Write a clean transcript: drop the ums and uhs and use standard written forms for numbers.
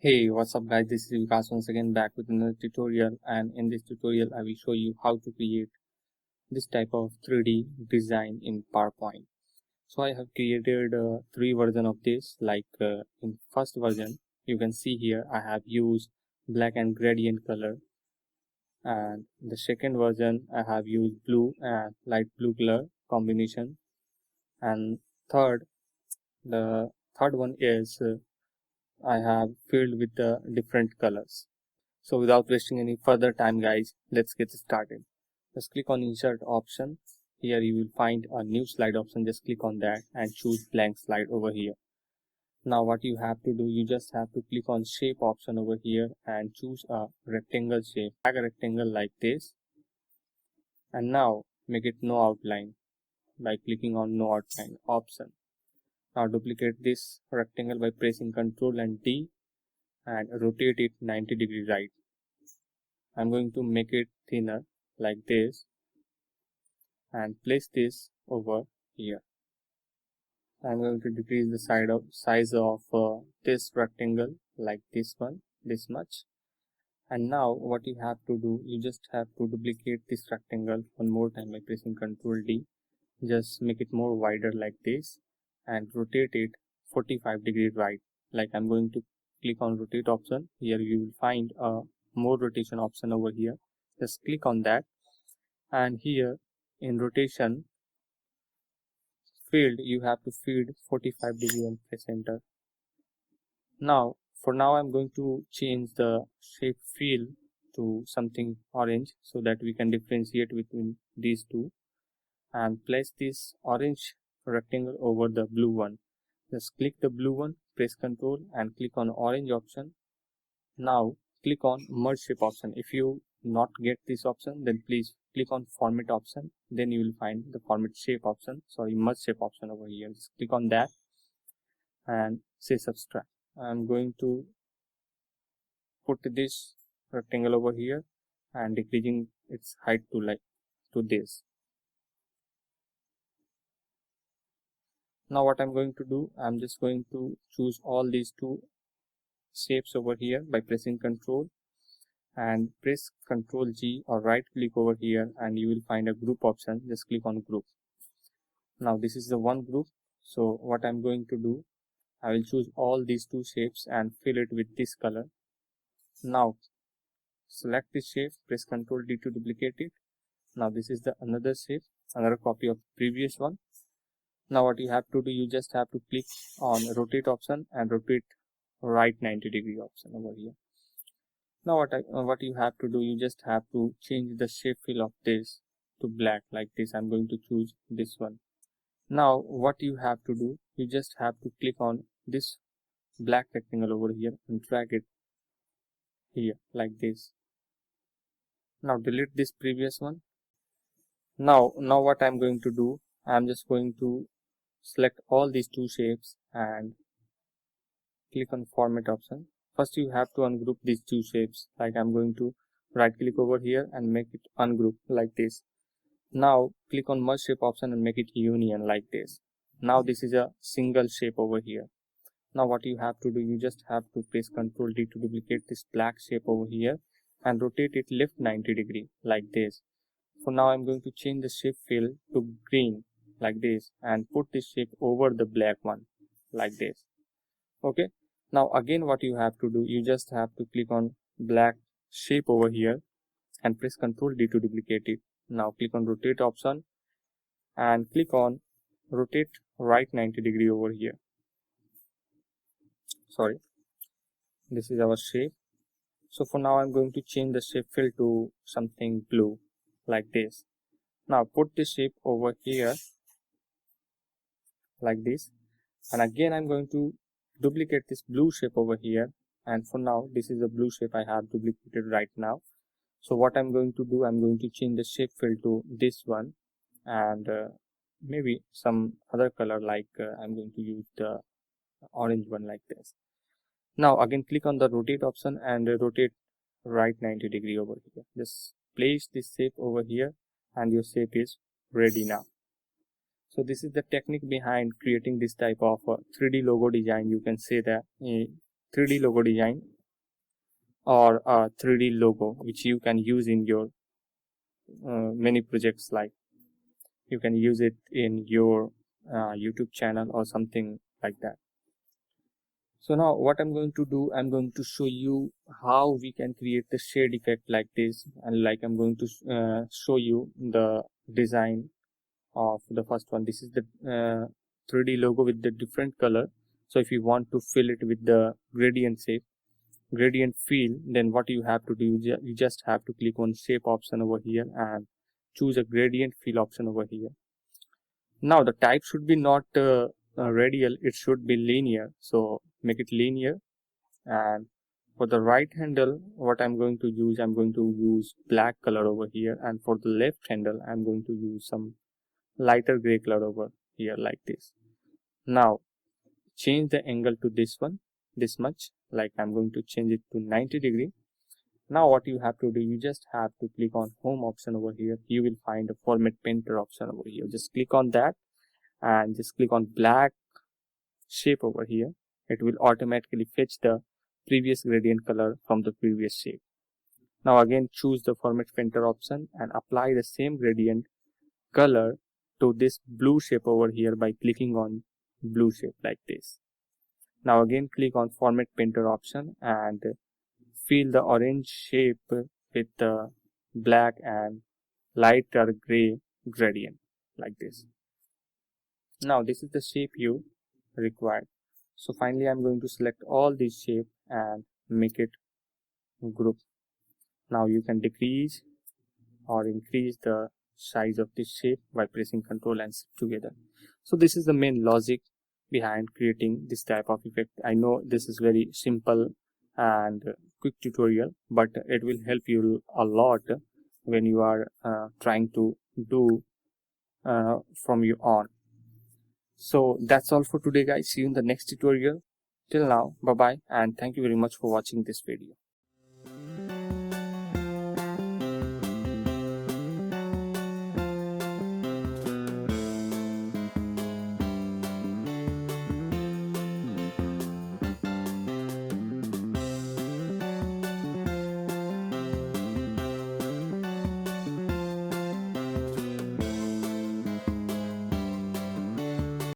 Hey, what's up guys, this is Vikas once again back with another tutorial, and in this tutorial I will show you how to create this type of 3D design in PowerPoint. So I have created three versions of this. In first version you can see here I have used black and gradient color, and the second version I have used blue and light blue color combination, and the third one is I have filled with the different colors. So without wasting any further time guys, let's get started. Just click on insert option. Here you will find a new slide option. Just click on that and choose blank slide over here. Now what you have to do, you just have to click on shape option over here and choose a rectangle shape. Drag a rectangle like this, and now make it no outline by clicking on no outline option. Now duplicate this rectangle by pressing Ctrl and D and rotate it 90° right. I'm going to make it thinner like this and place this over here. I'm going to decrease the size of this rectangle like this much. And now what you have to do, you just have to duplicate this rectangle one more time by pressing Ctrl D. Just make it more wider like this and rotate it 45° right. Like I'm going to click on rotate option. Here you will find a more rotation option over here. Just click on that, and here in rotation field you have to feed 45° and press enter. Now for now I'm going to change the shape fill to something orange so that we can differentiate between these two, and place this orange rectangle over the blue one. Just click the blue one, press Ctrl and click on orange option. Now click on merge shape option. If you not get this option, then please click on format option, then you will find the format shape option, merge shape option over here. Just click on that and say subtract. I'm going to put this rectangle over here and decreasing its height to this. Now what I'm going to do, I'm just going to choose all these two shapes over here by pressing Ctrl and press Ctrl G or right click over here, and you will find a group option. Just click on group. Now this is the one group. So what I'm going to do, I will choose all these two shapes and fill it with this color. Now select this shape, press Ctrl D to duplicate it. Now this is the another shape, another copy of previous one. Now what you have to do, you just have to click on rotate option and rotate right 90° option over here. Now what you have to do, you just have to change the shape fill of this to black like this. I'm going to choose this one. Now what you have to do, you just have to click on this black rectangle over here and drag it here like this. Now delete this previous one. Now what I'm going to do, I'm just going to select all these two shapes and click on format option. First you have to ungroup these two shapes. Like I'm going to right click over here and make it ungroup like this. Now click on merge shape option and make it union like this. Now this is a single shape over here. Now what you have to do, you just have to press Ctrl D to duplicate this black shape over here and rotate it left 90° like this. For now I'm going to change the shape fill to green like this and put this shape over the black one like this. Okay. Now again what you have to do, you just have to click on black shape over here and press Ctrl D to duplicate it. Now click on rotate option and click on rotate right 90° over here. This is our shape. So for now I'm going to change the shape fill to something blue like this. Now put this shape over here like this, and again I'm going to duplicate this blue shape over here, and for now this is the blue shape I have duplicated right now. So what I'm going to do, I'm going to change the shape fill to this one and maybe some other color, I'm going to use the orange one like this. Now again click on the rotate option and rotate right 90° over here. Just place this shape over here and your shape is ready now. So this is the technique behind creating this type of 3D logo design. You can say that 3D logo design or a 3D logo which you can use in your many projects, like you can use it in your YouTube channel or something like that. So now what I'm going to do, I'm going to show you how we can create the shade effect like this, and like I'm going to show you the design of the first one. This is the 3D logo with the different color. So if you want to fill it with the gradient shape, gradient fill, then what you have to do, you just have to click on shape option over here and choose a gradient fill option over here. Now the type should be not radial, it should be linear, so make it linear. And for the right handle, what I'm going to use black color over here, and for the left handle I'm going to use some lighter gray color over here like this. Now change the angle to this one, this much, like I'm going to change it to 90 degree. Now what you have to do, you just have to click on home option over here. You will find a format painter option over here. Just click on that and just click on black shape over here. It will automatically fetch the previous gradient color from the previous shape. Now again choose the format painter option and apply the same gradient color to this blue shape over here by clicking on blue shape like this. Now again click on format painter option and fill the orange shape with the black and lighter gray gradient like this. Now this is the shape you required. So finally I'm going to select all these shape and make it group. Now you can decrease or increase the size of this shape by pressing Ctrl and Shift together. So this is the main logic behind creating this type of effect. I know this is very simple and quick tutorial, but it will help you a lot when you are trying to do from your own. So that's all for today guys. See you in the next tutorial. Till now, bye bye, and thank you very much for watching this video.